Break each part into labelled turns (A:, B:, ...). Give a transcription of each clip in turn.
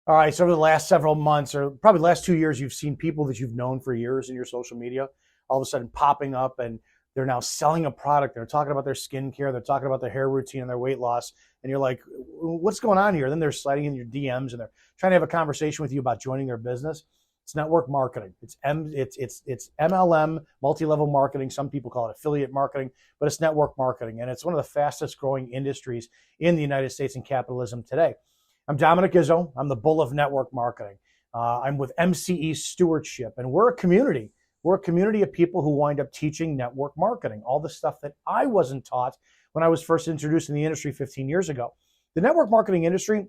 A: All right. So over the last several months, or probably the last 2 years, you've seen people that you've known for years in your social media all of a sudden popping up, and they're now selling a product. They're talking about their skincare. They're talking about their hair routine and their weight loss. And you're like, what's going on here? Then they're sliding in your DMs and they're trying to have a conversation with you about joining their business. It's network marketing. It's MLM, multi-level marketing. Some people call it affiliate marketing, but it's network marketing. And it's one of the fastest growing industries in the United States in capitalism today. I'm Dominick Izzo. I'm the bull of network marketing. I'm with MCE Stewardship, and we're a community. We're a community of people who wind up teaching network marketing, all the stuff that I wasn't taught when I was first introduced in the industry 15 years ago. The network marketing industry,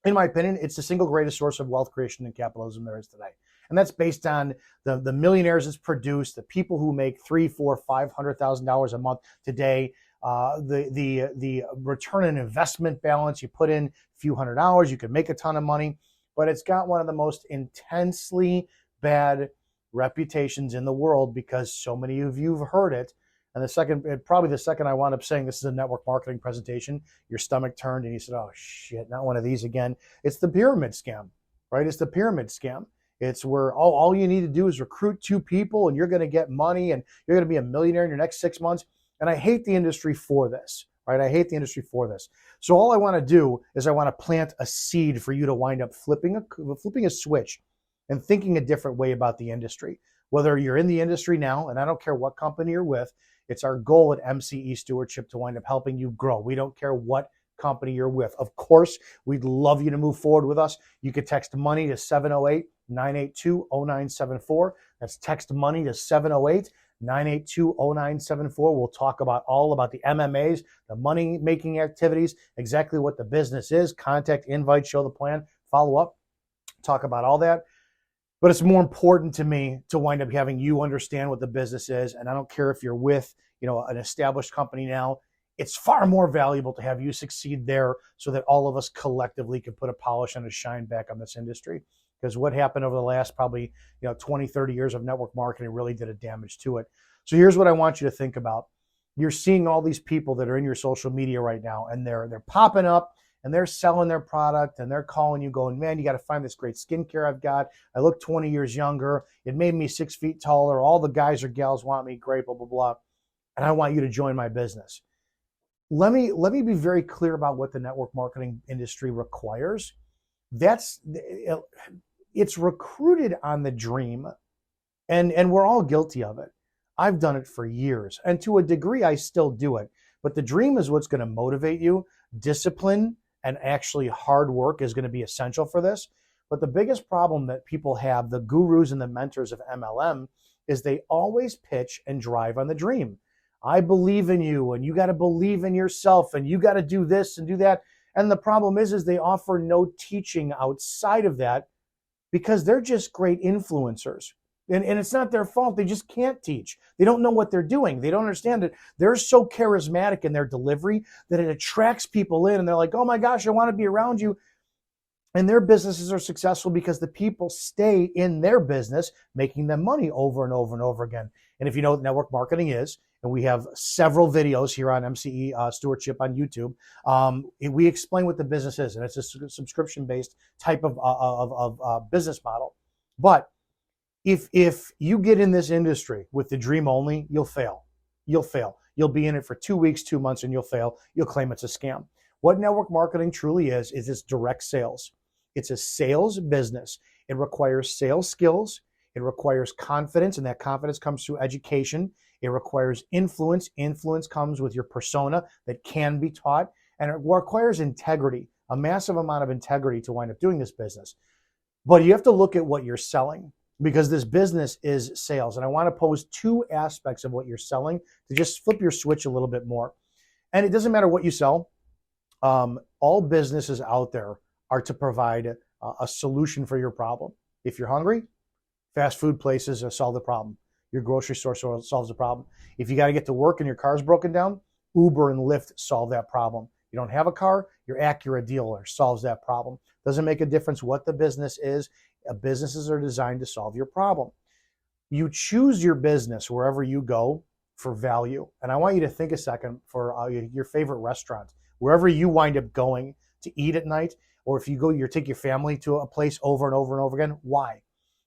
A: in my opinion, it's the single greatest source of wealth creation and capitalism there is today. And that's based on the millionaires it's produced, the people who make $300,000, $400,000, $500,000 a month today, the return on investment balance. You put in a few $100s, you could make a ton of money, but it's got one of the most intensely bad reputations in the world because so many of you have heard it. And probably the second I wound up saying this is a network marketing presentation, your stomach turned and you said, oh shit, not one of these again. It's the pyramid scam, right? It's the pyramid scam. It's where all you need to do is recruit two people and you're going to get money and you're going to be a millionaire in your next 6 months. And I hate the industry for this, right? I hate the industry for this. So all I want to do is I want to plant a seed for you to wind up flipping a switch and thinking a different way about the industry. Whether you're in the industry now, and I don't care what company you're with, it's our goal at MCE Stewardship to wind up helping you grow. We don't care what company you're with. Of course, we'd love you to move forward with us. You could text money to 708-982-0974. That's text money to 708-982-0974. We'll talk about all about the MMAs, the money-making activities, exactly what the business is, contact, invite, show the plan, follow up, talk about all that. But it's more important to me to wind up having you understand what the business is. And I don't care if you're with, an established company now. It's far more valuable to have you succeed there so that all of us collectively can put a polish and a shine back on this industry. Because what happened over the last probably 20, 30 years of network marketing really did a damage to it. So here's what I want you to think about. You're seeing all these people that are in your social media right now, and they're popping up and they're selling their product and they're calling you going, man, you got to find this great skincare I've got. I look 20 years younger. It made me 6 feet taller. All the guys or gals want me. Great, blah, blah, blah. And I want you to join my business. Let me be very clear about what the network marketing industry requires. It's recruited on the dream, and we're all guilty of it. I've done it for years, and to a degree, I still do it. But the dream is what's going to motivate you. Discipline and actually hard work is going to be essential for this. But the biggest problem that people have, the gurus and the mentors of MLM, is they always pitch and drive on the dream. I believe in you, and you got to believe in yourself, and you got to do this and do that. And the problem is they offer no teaching outside of that because they're just great influencers. And it's not their fault. They just can't teach. They don't know what they're doing. They don't understand it. They're so charismatic in their delivery that it attracts people in, and they're like, oh my gosh, I want to be around you. And their businesses are successful because the people stay in their business, making them money over and over and over again. And if you know what network marketing is, and we have several videos here on MCE Stewardship on YouTube, we explain what the business is, and it's a subscription-based type of business model. But if you get in this industry with the dream only, you'll fail. You'll fail. You'll be in it for 2 weeks, 2 months, and you'll fail. You'll claim it's a scam. What network marketing truly is it's direct sales. It's a sales business. It requires sales skills. It requires confidence, and that confidence comes through education. It requires influence. Influence comes with your persona that can be taught, and it requires integrity, a massive amount of integrity to wind up doing this business. But you have to look at what you're selling, because this business is sales. And I want to pose two aspects of what you're selling to just flip your switch a little bit more. And it doesn't matter what you sell. All businesses out there are to provide a solution for your problem. If you're hungry, fast food places solve the problem. Your grocery store solves the problem. If you got to get to work and your car's broken down, Uber and Lyft solve that problem. You don't have a car, your Acura dealer solves that problem. Doesn't make a difference what the business is. Businesses are designed to solve your problem. You choose your business wherever you go for value. And I want you to think a second for your favorite restaurant. Wherever you wind up going to eat at night, or if you take your family to a place over and over and over again, why?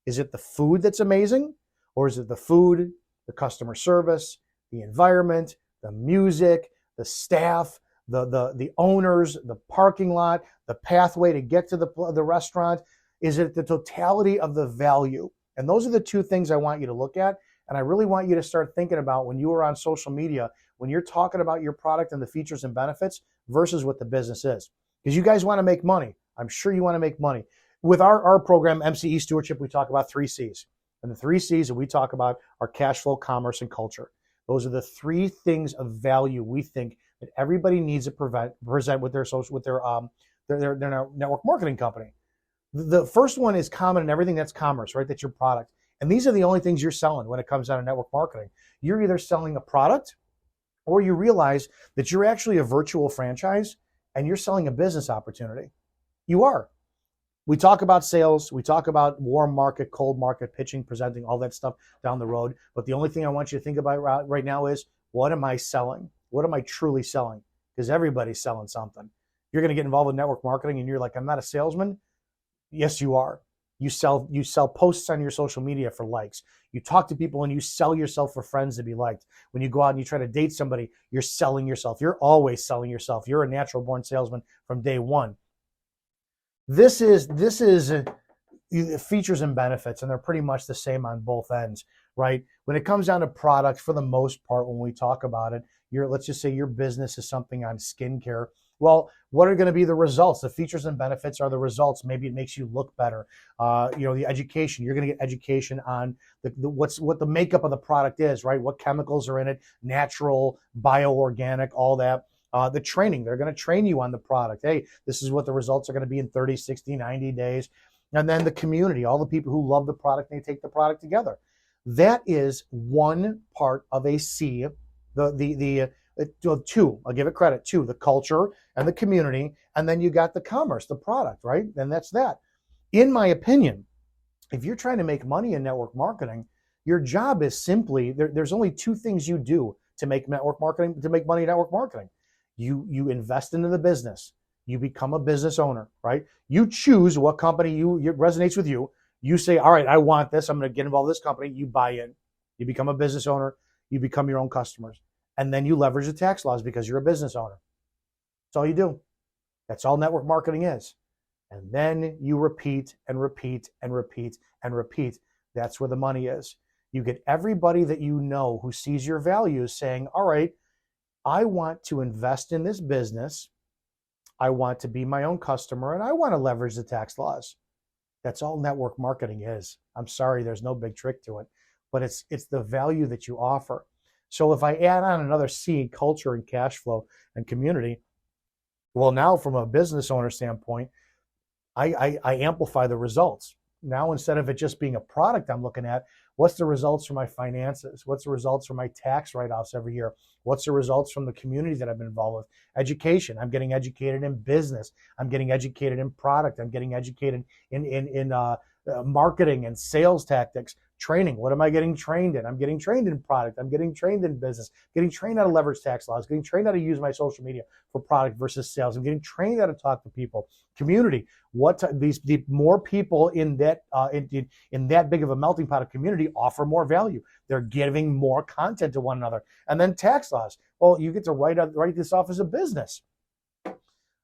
A: Is it the food that's amazing? Or is it the food, the customer service, the environment, the music, the staff, the owners, the parking lot, the pathway to get to the restaurant? Is it the totality of the value? And those are the two things I want you to look at. And I really want you to start thinking about when you are on social media, when you're talking about your product and the features and benefits versus what the business is. Because you guys want to make money. I'm sure you want to make money. With our program, MCE Stewardship, we talk about 3 C's. And the 3 C's that we talk about are cash flow, commerce, and culture. Those are the 3 things of value we think that everybody needs to present with their network marketing company. The first one is common in everything that's commerce, right? That's your product. And these are the only things you're selling when it comes down to network marketing. You're either selling a product or you realize that you're actually a virtual franchise and you're selling a business opportunity. You are. We talk about sales. We talk about warm market, cold market, pitching, presenting, all that stuff down the road. But the only thing I want you to think about right now is, what am I selling? What am I truly selling? Because everybody's selling something. You're going to get involved with network marketing and you're like, I'm not a salesman. Yes, you are. You sell posts on your social media for likes. You talk to people and you sell yourself for friends to be liked. When you go out and you try to date somebody, you're selling yourself. You're always selling yourself. You're a natural born salesman from day one. This is features and benefits, and they're pretty much the same on both ends, right? When it comes down to product, for the most part, when we talk about it, let's just say your business is something on skincare. Well, what are going to be the results? The features and benefits are the results. Maybe it makes you look better. The education, you're going to get education on what the makeup of the product is, right? What chemicals are in it, natural, bioorganic, all that. The training, they're going to train you on the product. Hey, this is what the results are going to be in 30, 60, 90 days. And then the community, all the people who love the product, they take the product together. That is one part of a C. Two, I'll give it credit, 2, the culture and the community, and then you got the commerce, the product, right? And that's that. In my opinion, if you're trying to make money in network marketing, your job is simply, there's only 2 things you do to make money in network marketing. You invest into the business. You become a business owner, right? You choose what company resonates with you. You say, all right, I want this. I'm going to get involved with this company. You buy in. You become a business owner. You become your own customers. And then you leverage the tax laws because you're a business owner. That's all you do. That's all network marketing is. And then you repeat and repeat and repeat and repeat. That's where the money is. You get everybody that you know who sees your values saying, all right, I want to invest in this business. I want to be my own customer, and I want to leverage the tax laws. That's all network marketing is. I'm sorry, there's no big trick to it, but it's the value that you offer. So if I add on another C, culture and cash flow and community, well, now from a business owner standpoint, I amplify the results. Now, instead of it just being a product I'm looking at, what's the results for my finances? What's the results for my tax write-offs every year? What's the results from the community that I've been involved with? Education. I'm getting educated in business. I'm getting educated in product. I'm getting educated in marketing and sales tactics. Training. What am I getting trained in? I'm getting trained in product. I'm getting trained in business. Getting trained how to leverage tax laws. Getting trained how to use my social media for product versus sales. I'm getting trained how to talk to people. Community. The more people in that in that big of a melting pot of community offer more value. They're giving more content to one another. And then tax laws. Well, you get to write this off as a business.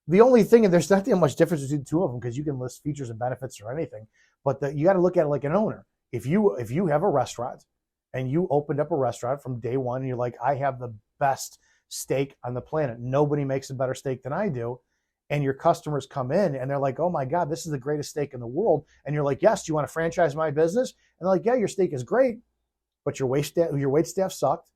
A: The only thing, and there's not that much difference between the 2 of them because you can list features and benefits or anything, but you got to look at it like an owner. If you have a restaurant and you opened up a restaurant from day one and you're like, I have the best steak on the planet. Nobody makes a better steak than I do. And your customers come in and they're like, oh my God, this is the greatest steak in the world. And you're like, yes, do you want to franchise my business? And they're like, yeah, your steak is great, but your wait staff sucked.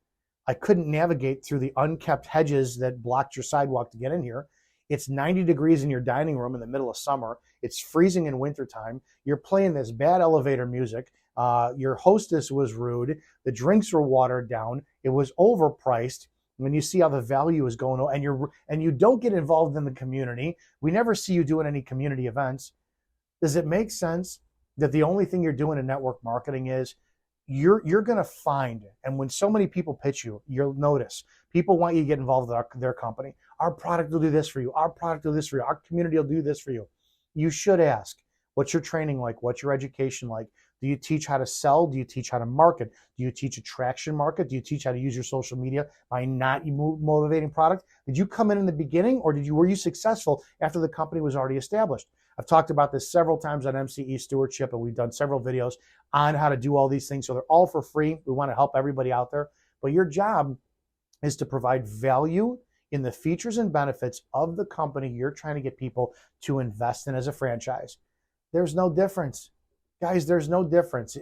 A: I couldn't navigate through the unkept hedges that blocked your sidewalk to get in here. It's 90 degrees in your dining room in the middle of summer. It's freezing in wintertime. You're playing this bad elevator music. Your hostess was rude. The drinks were watered down. It was overpriced. When you see how the value is going on, and you don't get involved in the community, we never see you doing any community events. Does it make sense that the only thing you're doing in network marketing is you're going to find, and when so many people pitch you, you'll notice people want you to get involved with their company. Our product will do this for you. Our product will do this for you. Our community will do this for you. You should ask, what's your training like? What's your education like? Do you teach how to sell? Do you teach how to market? Do you teach attraction market? Do you teach how to use your social media by not motivating product? Did you come in the beginning, or were you successful after the company was already established? I've talked about this several times on MCE Stewardship, and we've done several videos on how to do all these things. So they're all for free. We want to help everybody out there. But your job is to provide value in the features and benefits of the company you're trying to get people to invest in as a franchise. There's no difference. Guys, there's no difference.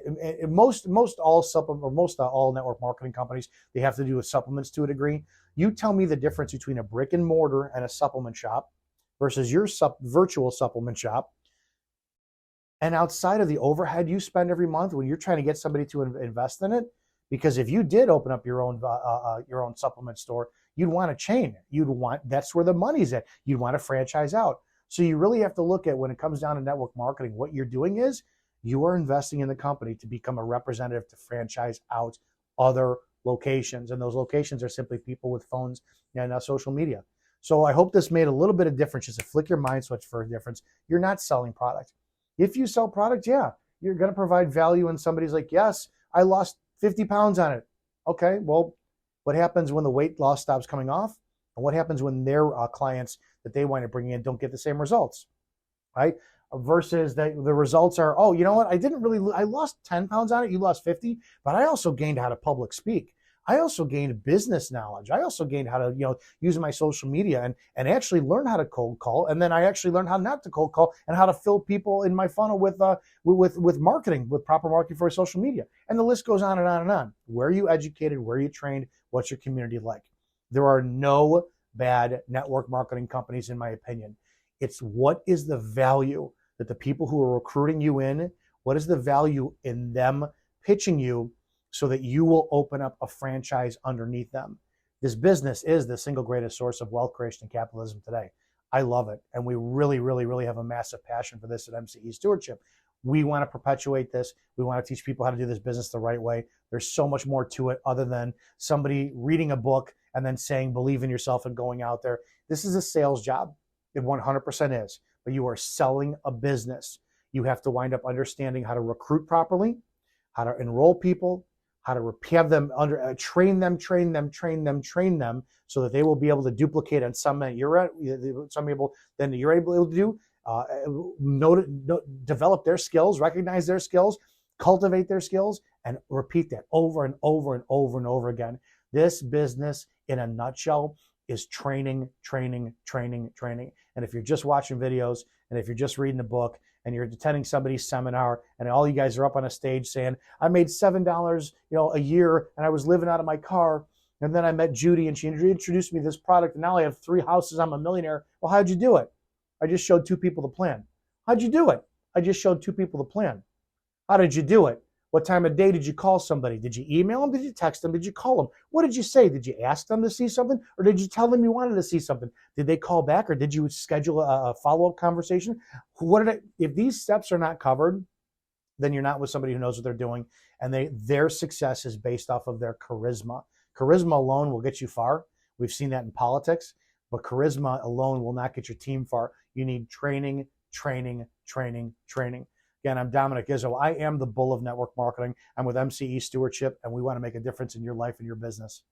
A: Most all network marketing companies, they have to do with supplements to a degree. You tell me the difference between a brick and mortar and a supplement shop versus your virtual supplement shop. And outside of the overhead you spend every month when you're trying to get somebody to invest in it, because if you did open up your own supplement store, you'd want a chain. That's where the money's at. You'd want to franchise out. So you really have to look at, when it comes down to network marketing, what you're doing is you are investing in the company to become a representative to franchise out other locations. And those locations are simply people with phones and social media. So I hope this made a little bit of difference, just to flick your mind switch for a difference. You're not selling product. If you sell product, yeah, you're going to provide value, and somebody's like, yes, I lost 50 pounds on it. Okay, well, what happens when the weight loss stops coming off? And what happens when their clients that they wind up bringing in don't get the same results, right? Versus the results are, oh, you know what? I lost 10 pounds on it. You lost 50, but I also gained how to public speak. I also gained business knowledge. I also gained how to, use my social media and actually learn how to cold call. And then I actually learned how not to cold call and how to fill people in my funnel with marketing, with proper marketing for social media. And the list goes on and on and on. Where are you educated? Where are you trained? What's your community like? There are no bad network marketing companies, in my opinion. It's what is the value that the people who are recruiting you in, what is the value in them pitching you so that you will open up a franchise underneath them. This business is the single greatest source of wealth creation and capitalism today. I love it. And we really, really, really have a massive passion for this at MCE Stewardship. We want to perpetuate this. We want to teach people how to do this business the right way. There's so much more to it other than somebody reading a book and then saying, believe in yourself and going out there. This is a sales job. It 100% is. But you are selling a business. You have to wind up understanding how to recruit properly, how to enroll people, how to have them train them, so that they will be able to duplicate on some people then you're able to do, develop their skills, recognize their skills, cultivate their skills, and repeat that over and over and over and over again. This business, in a nutshell, is training. And if you're just watching videos, and if you're just reading a book, and you're attending somebody's seminar, and all you guys are up on a stage saying, I made $7, a year, and I was living out of my car, and then I met Judy, and she introduced me to this product, and now I have 3 houses, I'm a millionaire. Well, how'd you do it? I just showed 2 people the plan. How'd you do it? I just showed 2 people the plan. How did you do it? What time of day did you call somebody? Did you email them? Did you text them? Did you call them? What did you say? Did you ask them to see something? Or did you tell them you wanted to see something? Did they call back, or did you schedule a follow-up conversation? If these steps are not covered, then you're not with somebody who knows what they're doing, and their success is based off of their charisma. Charisma alone will get you far. We've seen that in politics, but charisma alone will not get your team far. You need training. Again, I'm Dominick Izzo. I am the bull of network marketing. I'm with MCE Stewardship, and we want to make a difference in your life and your business.